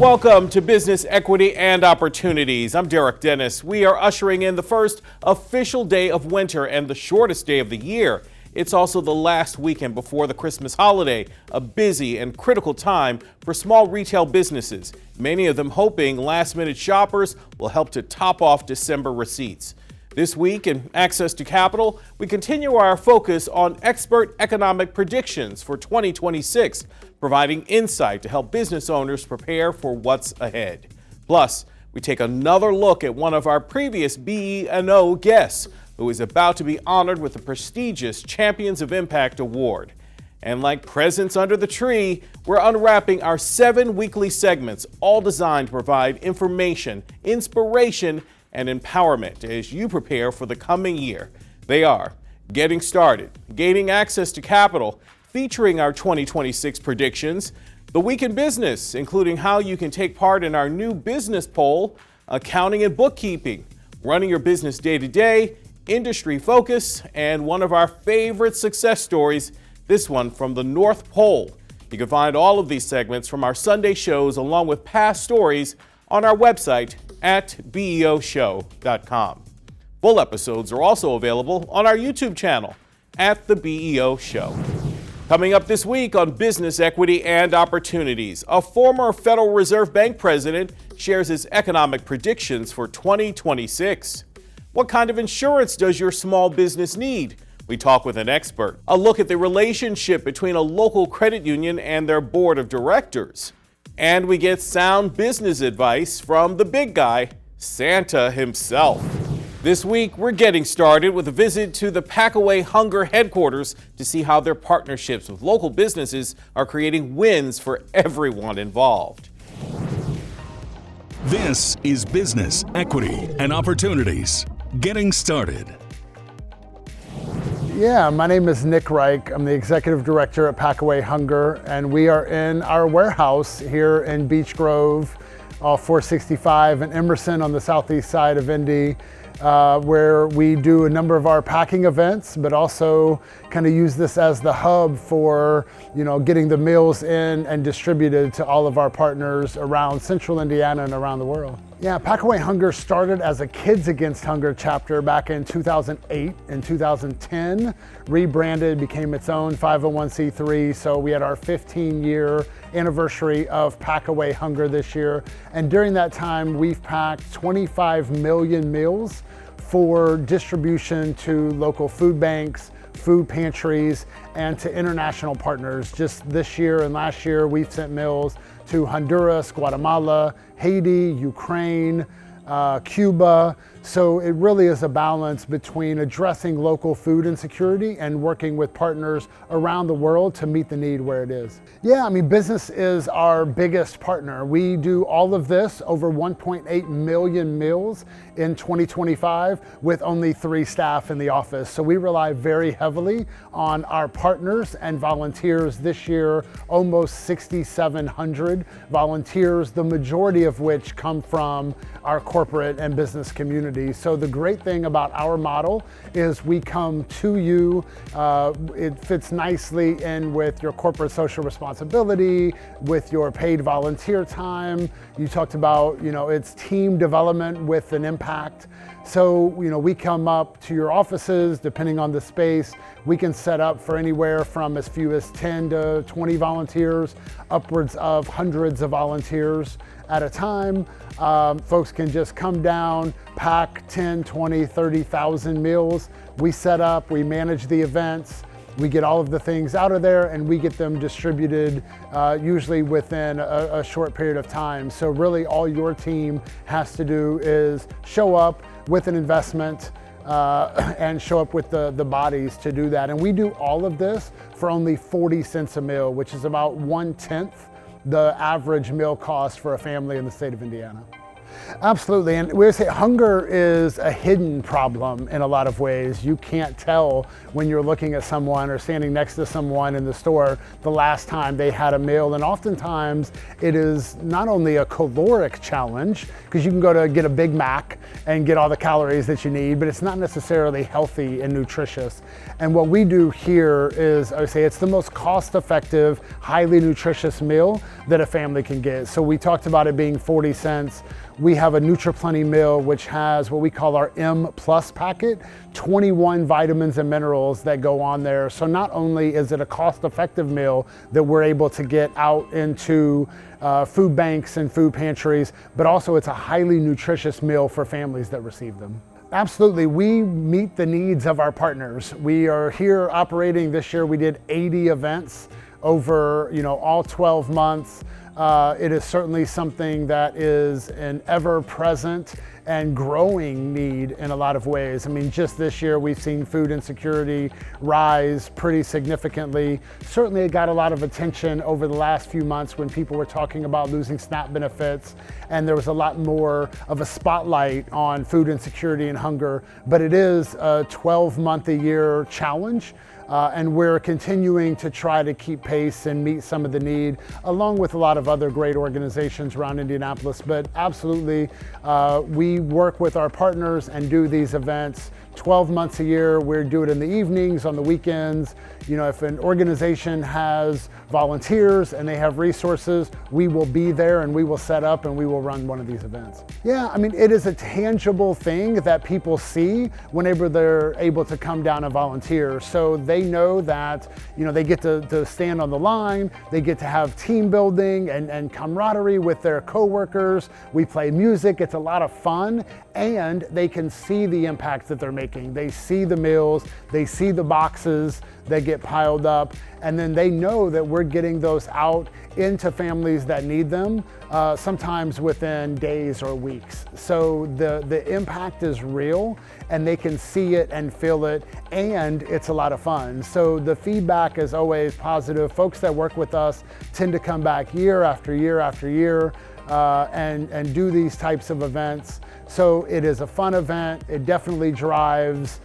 Welcome to Business Equity and Opportunities. I'm Derek Dennis. We are ushering in the first official day of winter and the shortest day of the year. It's also the last weekend before the Christmas holiday, a busy and critical time for small retail businesses, many of them hoping last-minute shoppers will help to top off December receipts. This week in Access to Capital, we continue our focus on expert economic predictions for 2026, providing insight to help business owners prepare for what's ahead. Plus, we take another look at one of our previous BE&O guests, who is about to be honored with the prestigious Champions of Impact Award. And like presents under the tree, we're unwrapping our 7 weekly segments, all designed to provide information, inspiration, and empowerment as you prepare for the coming year. They are Getting Started, Gaining Access to Capital, featuring our 2026 predictions, The Week in Business, including how you can take part in our new business poll, Accounting and Bookkeeping, Running Your Business Day to Day, Industry Focus, and one of our favorite success stories, this one from the North Pole. You can find all of these segments from our Sunday shows along with past stories on our website at beoshow.com. Full episodes are also available on our YouTube channel at The BEO Show. Coming up this week on Business Equity and Opportunities, a former Federal Reserve Bank president shares his economic predictions for 2026. What kind of insurance does your small business need? We talk with an expert. A look at the relationship between a local credit union and their board of directors. And we get sound business advice from the big guy, Santa himself. This week, we're getting started with a visit to the Packaway Hunger headquarters to see how their partnerships with local businesses are creating wins for everyone involved. This is Business Equity and Opportunities. Getting started. Yeah, my name is Nick Reich. I'm the executive director at Packaway Hunger, and we are in our warehouse here in Beech Grove, 465 in Emerson on the southeast side of Indy, where we do a number of our packing events, but also kind of use this as the hub for, getting the meals in and distributed to all of our partners around central Indiana and around the world. Yeah, Packaway Hunger started as a Kids Against Hunger chapter back in 2008 and 2010, rebranded, became its own 501c3. So we had our 15-year anniversary of Packaway Hunger this year. And during that time, we've packed 25 million meals for distribution to local food banks, food pantries, and to international partners. Just this year and last year, we've sent meals to Honduras, Guatemala, Haiti, Ukraine, Cuba. So it really is a balance between addressing local food insecurity and working with partners around the world to meet the need where it is. Yeah, business is our biggest partner. We do all of this, over 1.8 million meals in 2025 with only 3 staff in the office. So we rely very heavily on our partners and volunteers. This year, almost 6,700 volunteers, the majority of which come from our corporate and business community. So the great thing about our model is we come to you. It fits nicely in with your corporate social responsibility, with your paid volunteer time. You talked about, it's team development with an impact. So, we come up to your offices, depending on the space. We can set up for anywhere from as few as 10 to 20 volunteers, upwards of hundreds of volunteers at a time. Folks can just come down, pack 10, 20, 30,000 meals. We set up, we manage the events, we get all of the things out of there, and we get them distributed usually within a short period of time. So really all your team has to do is show up with an investment and show up with the bodies to do that. And we do all of this for only 40 cents a meal, which is about 1/10 the average meal cost for a family in the state of Indiana. Absolutely, and we would say hunger is a hidden problem in a lot of ways. You can't tell when you're looking at someone or standing next to someone in the store the last time they had a meal, and oftentimes it is not only a caloric challenge, because you can go to get a Big Mac and get all the calories that you need, but it's not necessarily healthy and nutritious. And what we do here is, I would say, it's the most cost-effective, highly nutritious meal that a family can get. So we talked about it being 40 cents. We have a Nutri-Plenty meal, which has what we call our M Plus packet, 21 vitamins and minerals that go on there. So not only is it a cost-effective meal that we're able to get out into food banks and food pantries, but also it's a highly nutritious meal for families that receive them. Absolutely, we meet the needs of our partners. We are here operating this year. We did 80 events over, all 12 months. It is certainly something that is an ever-present and growing need in a lot of ways. I mean, just this year we've seen food insecurity rise pretty significantly. Certainly it got a lot of attention over the last few months when people were talking about losing SNAP benefits, and there was a lot more of a spotlight on food insecurity and hunger, but it is a 12-month-a-year challenge. And we're continuing to try to keep pace and meet some of the need, along with a lot of other great organizations around Indianapolis. But absolutely, we work with our partners and do these events 12 months a year. We do it in the evenings, on the weekends. If an organization has volunteers and they have resources, we will be there and we will set up and we will run one of these events. Yeah, I mean, it is a tangible thing that people see whenever they're able to come down and volunteer. So they know that, they get to stand on the line, they get to have team building and camaraderie with their coworkers. We play music, it's a lot of fun, and they can see the impact that they're making. They see the meals, they see the boxes that get piled up, and then they know that we're getting those out into families that need them, sometimes within days or weeks. So the impact is real, and they can see it and feel it, and it's a lot of fun. So the feedback is always positive. Folks that work with us tend to come back year after year after year and do these types of events. So it is a fun event. It definitely drives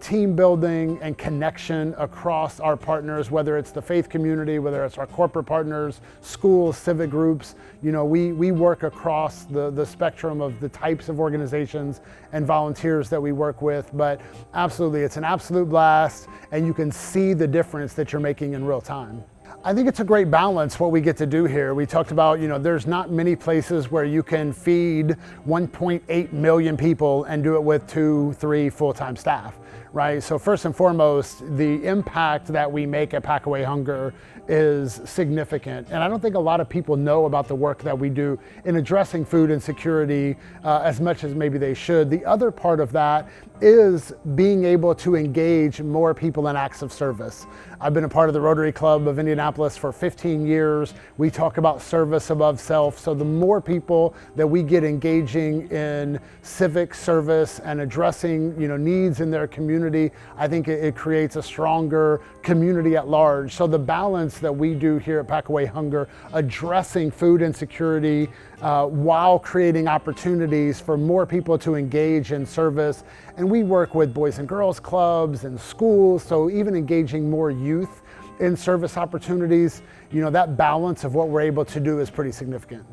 team building and connection across our partners, whether it's the faith community, whether it's our corporate partners, schools, civic groups. We work across the spectrum of the types of organizations and volunteers that we work with. But absolutely, it's an absolute blast, and you can see the difference that you're making in real time. I think it's a great balance what we get to do here. We talked about, there's not many places where you can feed 1.8 million people and do it with 2-3 full-time staff, right? So first and foremost, the impact that we make at Pack Away Hunger is significant. And I don't think a lot of people know about the work that we do in addressing food insecurity as much as maybe they should. The other part of that is being able to engage more people in acts of service. I've been a part of the Rotary Club of Indianapolis for 15 years. We talk about service above self. So the more people that we get engaging in civic service and addressing needs in their community, I think it creates a stronger community at large. So the balance that we do here at Pack Away Hunger, addressing food insecurity while creating opportunities for more people to engage in service. And we work with Boys and Girls Clubs and schools, so even engaging more youth in service opportunities, that balance of what we're able to do is pretty significant.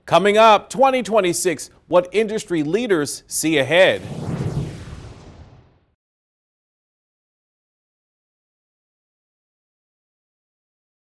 Coming up, 2026, what industry leaders see ahead.